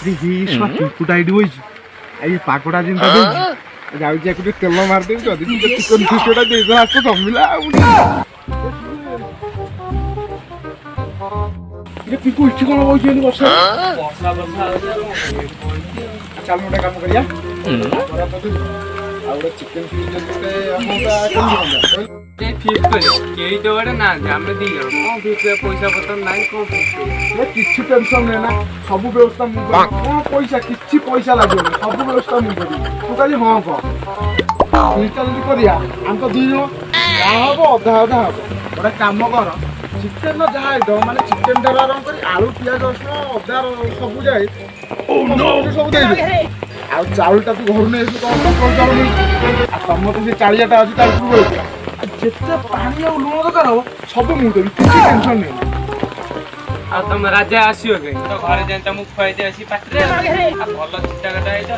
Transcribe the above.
ପିମ୍ପୁଟା ଏଇଠି ବଇଛି ଏଇ ପାଗଟା ଯେମିତି ଦେଇଛି ଯାଉଛି ଆକୁ ଟିକେ ତେଲ ମାରିଦେବି ଯଦି ଟିକେ ଚିକେନ ଫିଷ୍ଟଟା ଦେଇଦେଲା ଆସ ଜମିଲା ଆଉ ପିକୁ ଇଠି କଣ ବଇଛି ଏମିତି ବର୍ଷା ଚାଲ ଗୋଟେ କାମ କରିବା ଆଉ ଗୋଟେ ଚିକେନ ଫିଷ୍ଟ ଗୋଟେ କେହି ତ ଗୋଟେ ନାହାନ୍ତି ଆମେ ଦି ଜଣ କଣ ଫିଷ୍ଟ ପଇସା ପତ୍ର ନାହିଁ କଣ ଫିଷ୍ଟ କିଛି ଟେନସନ ନାହିଁ ନା ସବୁ ବ୍ୟବସ୍ଥା ମୁଁ କରିବି କଣ ପଇସା କିଛି ପଇସା ଲାଗିବନି ସବୁ ବ୍ୟବସ୍ଥା ମୁଁ କରିବି ତୁ କାଲି ହଁ କହ ଫିଷ୍ଟଟା ଯଦି କରିବା ଆମେ ତ ଦି ଜଣ ଯାହା ହବ ଅଧା ଅଧା ହବ ଗୋଟେ କାମ କର ଚିକେନ ଯାହା ହେଇଥିବ ମାନେ ଚିକେନ ଠାରୁ ଆରମ୍ଭ କରି ଆଳୁ ପିଆଜ ରସୁଣ ଅଦା ସବୁ ଯାଏ ସବୁ ଦେଇଦେ ଆଉ ଚାଉଳଟା ତୁ ଘରୁ ନେଇ ଆସିବୁ ଚାଉଳ ମିଳୁଛି ଆଉ ତମର ତ ସେ ଚାଳିଆଟା ଅଛି ତା ଉପରକୁ ରହିଥିଲା ଯେତେ ପାଣି ଆଉ ଲୁଣ ଦରକାର ହବ ସବୁ ମୁଁ ଦେବି କିଛି ଟେନସନ ନାହିଁ ଆଉ ତମ ରାଜା ଆସିବ କାଇଁ ତ ଘରେ ଯାଇ ତମକୁ ଖୁଆଇତେ ଆସି ପାଟିରେ ଭଲ ଚିନ୍ତା କଥା ହେଇଛ